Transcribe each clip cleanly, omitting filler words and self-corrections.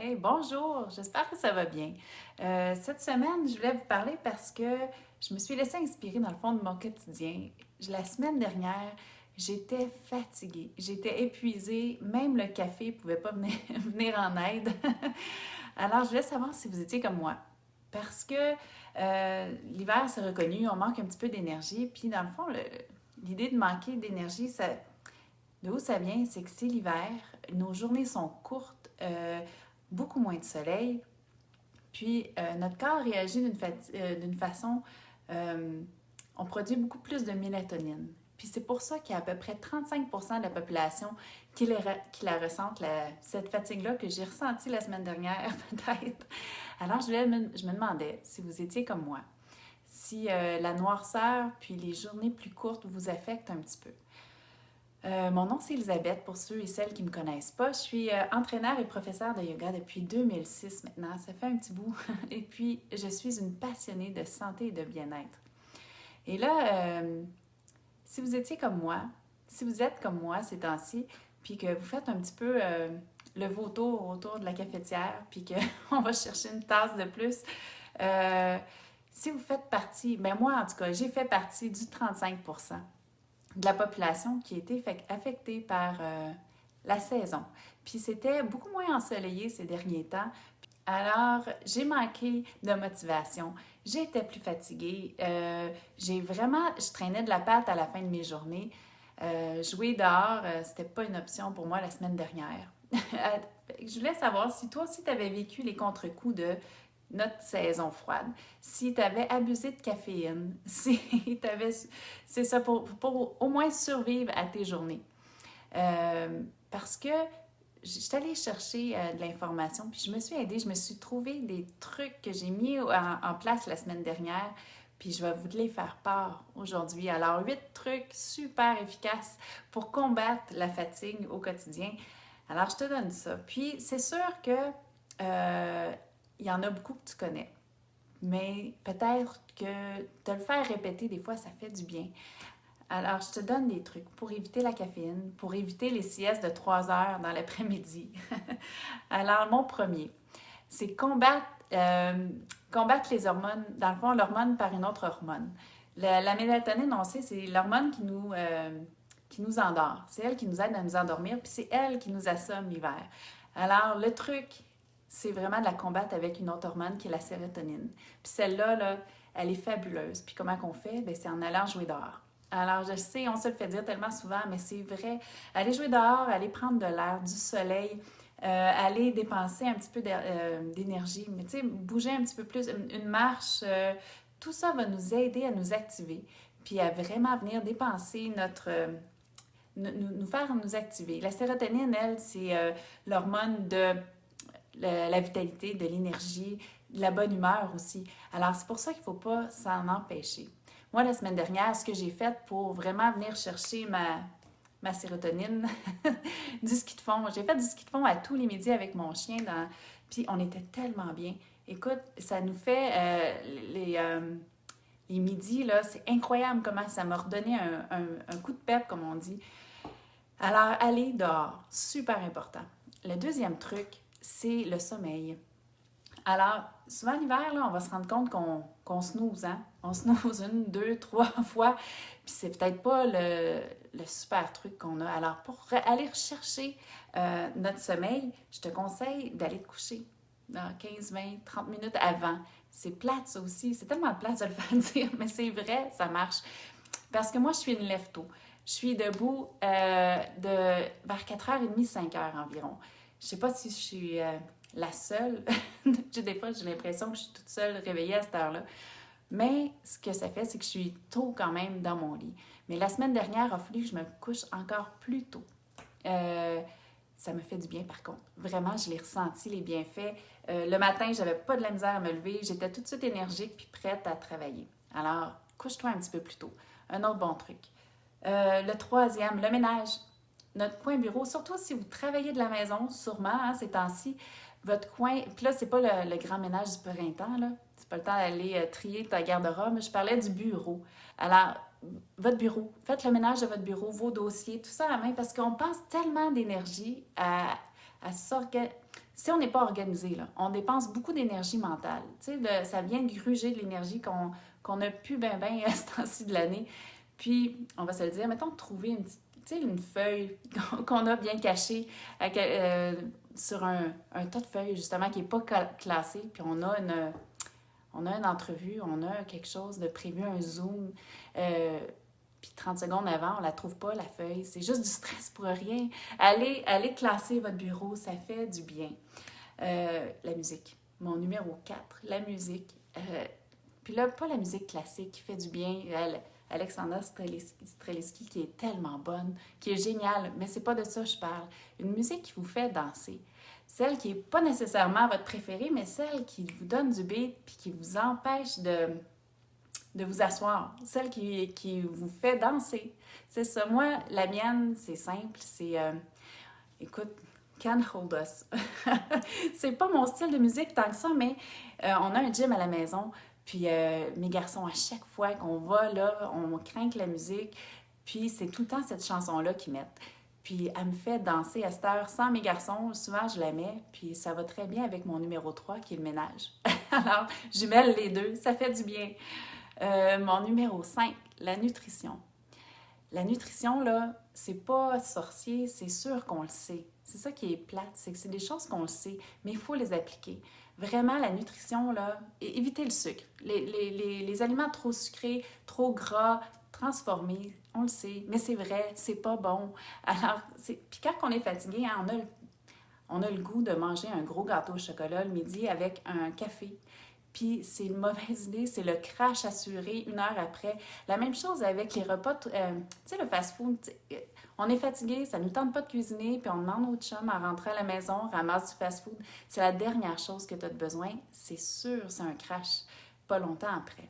Hey, bonjour, j'espère que ça va bien. Cette semaine, je voulais vous parler parce que je me suis laissée inspirer dans le fond de mon quotidien. La semaine dernière, j'étais fatiguée, j'étais épuisée, même le café ne pouvait pas venir, venir en aide. Alors, je voulais savoir si vous étiez comme moi. Parce que l'hiver, c'est reconnu, on manque un petit peu d'énergie. Puis, dans le fond, l'idée de manquer d'énergie, de où ça vient, c'est que c'est l'hiver, nos journées sont courtes, beaucoup moins de soleil, puis notre corps réagit d'une façon, euh, on produit beaucoup plus de mélatonine. Puis c'est pour ça qu'il y a à peu près 35% de la population qui la ressentent, cette fatigue-là que j'ai ressentie la semaine dernière, peut-être. Alors je me demandais si vous étiez comme moi, si la noirceur puis les journées plus courtes vous affectent un petit peu. Mon nom, c'est Elisabeth, pour ceux et celles qui ne me connaissent pas. Je suis entraîneur et professeure de yoga depuis 2006 maintenant. Ça fait un petit bout. Et puis, je suis une passionnée de santé et de bien-être. Et là, si vous étiez comme moi, si vous êtes comme moi ces temps-ci, puis que vous faites un petit peu le vautour autour de la cafetière, puis qu'on va chercher une tasse de plus, euh, si vous faites partie, ben moi en tout cas, j'ai fait partie du 35% de la population qui a été affectée par la saison. Puis c'était beaucoup moins ensoleillé ces derniers temps. Alors, j'ai manqué de motivation. J'étais plus fatiguée. Je traînais de la patte à la fin de mes journées. Jouer dehors, c'était pas une option pour moi la semaine dernière. Je voulais savoir si toi aussi tu avais vécu les contre-coups de notre saison froide, si tu avais abusé de caféine, si tu avais... C'est ça, pour au moins survivre à tes journées. Parce que je suis allée chercher de l'information, puis je me suis aidée, je me suis trouvé des trucs que j'ai mis en place la semaine dernière, puis je vais vous les faire part aujourd'hui. Alors, 8 trucs super efficaces pour combattre la fatigue au quotidien. Alors, je te donne ça. Puis, c'est sûr que il y en a beaucoup que tu connais, mais peut-être que te le faire répéter des fois, ça fait du bien. Alors, je te donne des trucs pour éviter la caféine, pour éviter les siestes de 3 heures dans l'après-midi. Alors, mon premier, c'est combattre les hormones, dans le fond, l'hormone par une autre hormone. La mélatonine, on sait, c'est l'hormone qui nous endort. C'est elle qui nous aide à nous endormir, puis c'est elle qui nous assomme l'hiver. Alors, le truc, c'est vraiment de la combattre avec une autre hormone qui est la sérotonine. Puis celle-là, là, elle est fabuleuse. Puis comment qu'on fait? Bien, c'est en allant jouer dehors. Alors, je sais, on se le fait dire tellement souvent, mais c'est vrai. Aller jouer dehors, aller prendre de l'air, du soleil, aller dépenser un petit peu d'énergie, mais tu sais, bouger un petit peu plus, une marche, tout ça va nous aider à nous activer, puis à vraiment venir dépenser nous faire nous activer. La sérotonine, elle, c'est l'hormone de la vitalité, de l'énergie, de la bonne humeur aussi. Alors, c'est pour ça qu'il ne faut pas s'en empêcher. Moi, la semaine dernière, ce que j'ai fait pour vraiment venir chercher ma sérotonine, du ski de fond. J'ai fait du ski de fond à tous les midis avec mon chien, puis on était tellement bien. Écoute, ça nous fait les midis, là, c'est incroyable comment ça m'a redonné un coup de pep, comme on dit. Alors, aller dehors, super important. Le deuxième truc, c'est le sommeil. Alors, souvent l'hiver, là, on va se rendre compte qu'on snooze, hein? On snooze une, deux, trois fois, puis c'est peut-être pas le super truc qu'on a. Alors, pour aller rechercher notre sommeil, je te conseille d'aller te coucher dans 15, 20, 30 minutes avant. C'est plate, ça aussi. C'est tellement plate de le faire dire, mais c'est vrai, ça marche. Parce que moi, je suis une lève-tôt. Je suis debout vers 4h30, 5h environ. Je sais pas si je suis la seule. Des fois, j'ai l'impression que je suis toute seule réveillée à cette heure-là. Mais ce que ça fait, c'est que je suis tôt quand même dans mon lit. Mais la semaine dernière, il a fallu que je me couche encore plus tôt. Euh, Ça me fait du bien par contre. Vraiment, je l'ai ressenti, les bienfaits. Le matin, j'avais pas de la misère à me lever. J'étais tout de suite énergique puis prête à travailler. Alors, couche-toi un petit peu plus tôt. Un autre bon truc. Le troisième, le ménage. Notre coin bureau, surtout si vous travaillez de la maison, sûrement, hein, ces temps-ci, votre coin. Puis là, c'est pas le grand ménage du printemps, là. C'est pas le temps d'aller trier ta garde-robe. Je parlais du bureau. Alors, votre bureau, faites le ménage de votre bureau, vos dossiers, tout ça à la main, parce qu'on passe tellement d'énergie à si on n'est pas organisé, là, on dépense beaucoup d'énergie mentale. Tu sais, ça vient gruger de l'énergie qu'on n'a plus ben à ce temps-ci de l'année. Puis, on va se le dire, mettons, trouver une petite, tu sais, une feuille qu'on a bien cachée sur un tas de feuilles, justement, qui n'est pas classé. Puis, on a une entrevue, on a quelque chose de prévu, un Zoom. Puis 30 secondes avant, on la trouve pas, la feuille. C'est juste du stress pour rien. Allez classer votre bureau, ça fait du bien. La musique. Mon numéro 4, la musique. Puis là, pas la musique classique qui fait du bien. Alexandra Streliski qui est tellement bonne, qui est géniale, mais c'est pas de ça que je parle. Une musique qui vous fait danser. Celle qui n'est pas nécessairement votre préférée, mais celle qui vous donne du beat puis qui vous empêche de vous asseoir. Celle qui vous fait danser. C'est ça. Moi, la mienne, c'est simple. C'est, écoute, Can't Hold Us. C'est pas mon style de musique tant que ça, mais on a un gym à la maison. Puis mes garçons, à chaque fois qu'on va là, on craint la musique. Puis c'est tout le temps cette chanson-là qu'ils mettent. Puis elle me fait danser à cette heure sans mes garçons. Souvent, je la mets. Puis ça va très bien avec mon numéro 3 qui est le ménage. Alors, je mêle les deux. Ça fait du bien. Mon numéro 5, la nutrition. La nutrition, là, c'est pas sorcier, c'est sûr qu'on le sait. C'est ça qui est plate, c'est que c'est des choses qu'on le sait, mais il faut les appliquer. Vraiment, la nutrition, là, évitez le sucre. Les aliments trop sucrés, trop gras, transformés, on le sait, mais c'est vrai, c'est pas bon. Alors, puis quand on est fatigué, hein, on a le goût de manger un gros gâteau au chocolat le midi avec un café. Puis c'est une mauvaise idée, c'est le crash assuré 1 heure après. La même chose avec les repas, tu sais, le fast-food. On est fatigué, ça ne nous tente pas de cuisiner, puis on demande au chum à rentrer à la maison, ramasse du fast-food. C'est la dernière chose que tu as besoin. C'est sûr, c'est un crash pas longtemps après.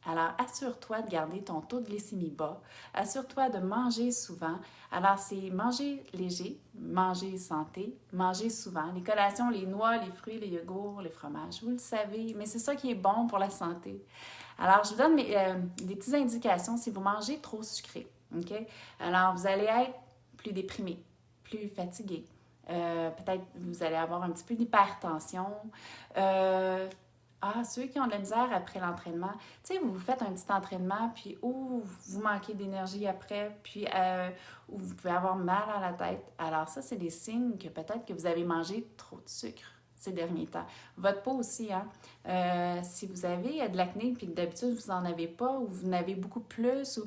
Alors, assure-toi de garder ton taux de glycémie bas. Assure-toi de manger souvent. Alors, c'est manger léger, manger santé, manger souvent. Les collations, les noix, les fruits, les yogourts, les fromages, vous le savez, mais c'est ça qui est bon pour la santé. Alors, je vous donne des petites indications si vous mangez trop sucré. OK? Alors, vous allez être plus déprimé, plus fatigué. Peut-être vous allez avoir un petit peu d'hypertension. Ceux qui ont de la misère après l'entraînement, tu sais, vous faites un petit entraînement, puis vous manquez d'énergie après, puis vous pouvez avoir mal à la tête. Alors ça, c'est des signes que peut-être que vous avez mangé trop de sucre ces derniers temps. Votre peau aussi, hein? Si vous avez de l'acné, puis que d'habitude, vous n'en avez pas, ou vous en avez beaucoup plus, ou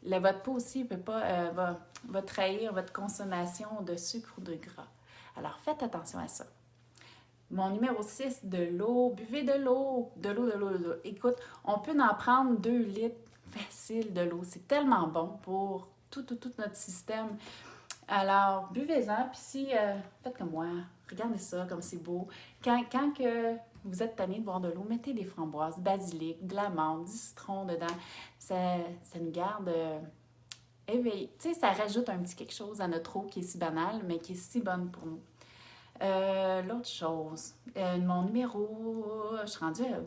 votre peau aussi peut pas, va trahir votre consommation de sucre ou de gras. Alors, faites attention à ça. Mon numéro 6, de l'eau. Buvez de l'eau. De l'eau, de l'eau, de l'eau. Écoute, on peut en prendre 2 litres facile de l'eau. C'est tellement bon pour tout notre système. Alors, buvez-en. Puis si, faites comme moi. Regardez ça, comme c'est beau. Quand que vous êtes tanné de boire de l'eau, mettez des framboises, basilic, de l'amande, du citron dedans. Ça nous garde éveillés. Tu sais, ça rajoute un petit quelque chose à notre eau qui est si banale, mais qui est si bonne pour nous. L'autre chose, mon numéro, je suis rendue à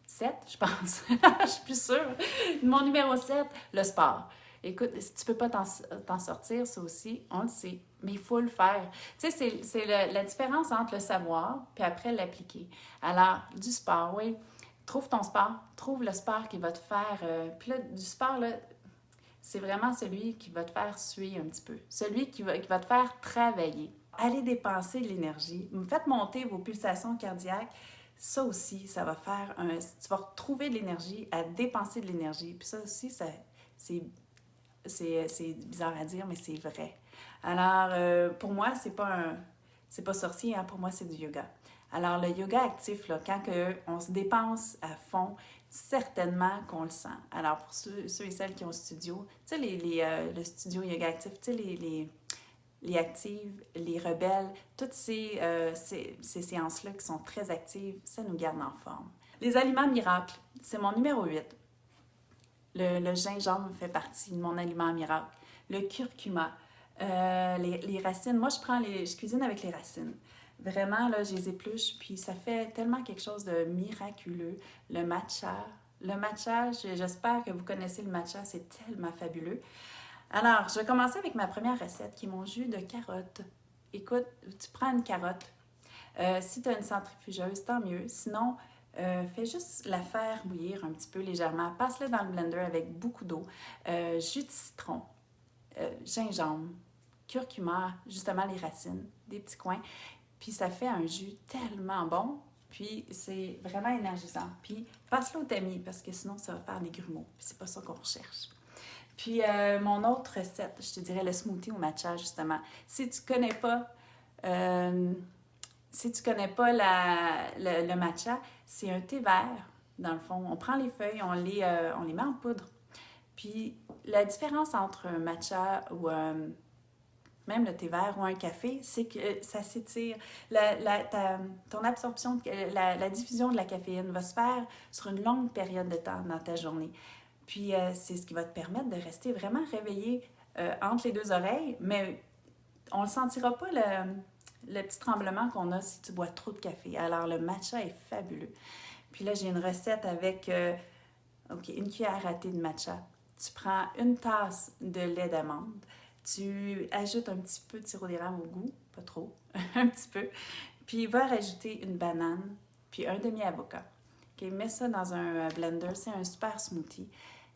7, je pense. Je suis plus sûre. Mon numéro 7, le sport. Écoute, si tu peux pas t'en sortir, ça aussi, on le sait, mais il faut le faire. Tu sais, c'est la différence entre le savoir puis après l'appliquer. Alors, du sport, oui. Trouve ton sport, trouve le sport qui va te faire... puis là, du sport, là, c'est vraiment celui qui va te faire suer un petit peu. Celui qui va te faire travailler. Allez dépenser de l'énergie. Faites monter vos pulsations cardiaques. Ça aussi, ça va faire tu vas retrouver de l'énergie à dépenser de l'énergie. Puis ça aussi, c'est bizarre à dire, mais c'est vrai. Alors, pour moi, c'est pas sorcier, hein? Pour moi, c'est du yoga. Alors, le yoga actif, là, quand on se dépense à fond, certainement qu'on le sent. Alors, pour ceux et celles qui ont le studio, tu sais, le studio yoga actif, tu sais, les actives, les rebelles, toutes ces séances-là qui sont très actives, ça nous garde en forme. Les aliments miracles, c'est mon numéro 8. Le gingembre fait partie de mon aliment miracle. Le curcuma, les racines. Moi, je cuisine avec les racines. Vraiment, là, je les épluche, puis ça fait tellement quelque chose de miraculeux. Le matcha, j'espère que vous connaissez le matcha, c'est tellement fabuleux. Alors, je vais commencer avec ma première recette, qui est mon jus de carotte. Écoute, tu prends une carotte, Si tu as une centrifugeuse, tant mieux. Sinon, fais juste la faire bouillir un petit peu légèrement. Passe-le dans le blender avec beaucoup d'eau, jus de citron, gingembre, curcuma, justement les racines, des petits coins. Puis ça fait un jus tellement bon. Puis c'est vraiment énergisant. Puis passe-le au tamis parce que sinon ça va faire des grumeaux. Puis c'est pas ça qu'on recherche. Puis mon autre recette, je te dirais le smoothie au matcha justement. Si tu connais pas le matcha, c'est un thé vert, dans le fond. On prend les feuilles, on les met en poudre. Puis la différence entre un matcha ou même le thé vert ou un café, c'est que ça s'étire. Ton absorption, la diffusion de la caféine va se faire sur une longue période de temps dans ta journée. Puis c'est ce qui va te permettre de rester vraiment réveillé entre les deux oreilles, mais on ne le sentira pas le petit tremblement qu'on a si tu bois trop de café. Alors le matcha est fabuleux. Puis là, j'ai une recette avec une cuillère à thé de matcha. Tu prends une tasse de lait d'amande. Tu ajoutes un petit peu de sirop d'érable au goût, pas trop, un petit peu. Puis va rajouter une banane, puis un demi-avocat. Okay, mets ça dans un blender, c'est un super smoothie,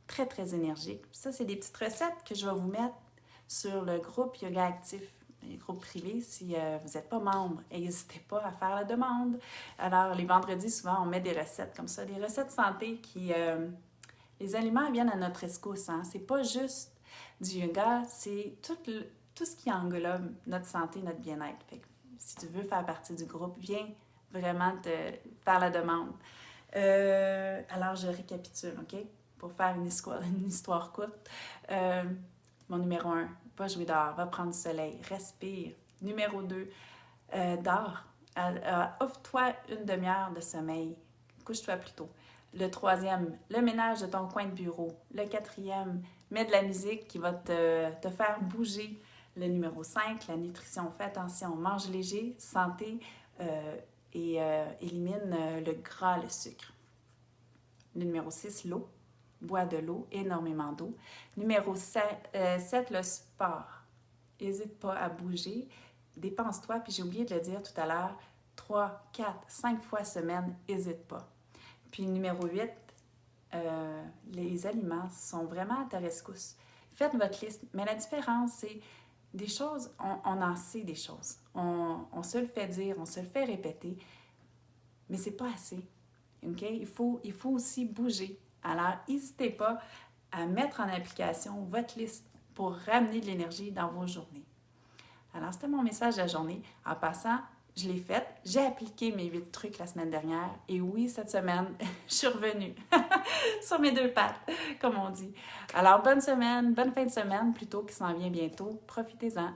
très très énergique. Puis ça, c'est des petites recettes que je vais vous mettre sur le groupe Yoga Actif, le groupe privé. Si vous n'êtes pas membre, n'hésitez pas à faire la demande. Alors, les vendredis, souvent, on met des recettes comme ça, des recettes santé qui... les aliments viennent à notre rescousse, hein? C'est pas juste du yoga, c'est tout ce qui englobe notre santé, notre bien-être. Fait que si tu veux faire partie du groupe, viens vraiment te faire la demande. Alors, je récapitule, OK? Pour faire une histoire courte. Mon numéro 1, va jouer dehors, va prendre du soleil, respire. Numéro 2, dors. Offre-toi une demi-heure de sommeil. Couche-toi plus tôt. Le 3e, le ménage de ton coin de bureau. Le 4e, mets de la musique qui va te faire bouger. Le numéro 5, la nutrition. Fais attention, mange léger, santé et élimine le gras, le sucre. Le numéro 6, l'eau. Bois de l'eau, énormément d'eau. Numéro 7, le sport. N'hésite pas à bouger. Dépense-toi, puis j'ai oublié de le dire tout à l'heure, 3, 4, 5 fois semaine, n'hésite pas. Puis numéro 8, les aliments sont vraiment à ta rescousse. Faites votre liste, mais la différence, c'est des choses, on en sait des choses. On se le fait dire, on se le fait répéter, mais c'est pas assez. Okay? Il faut aussi bouger. Alors, n'hésitez pas à mettre en application votre liste pour ramener de l'énergie dans vos journées. Alors, c'était mon message de la journée. En passant, je l'ai faite. J'ai appliqué mes 8 trucs la semaine dernière. Et oui, cette semaine, je suis revenue sur mes 2 pattes, comme on dit. Alors, bonne semaine, bonne fin de semaine plutôt qui s'en vient bientôt. Profitez-en.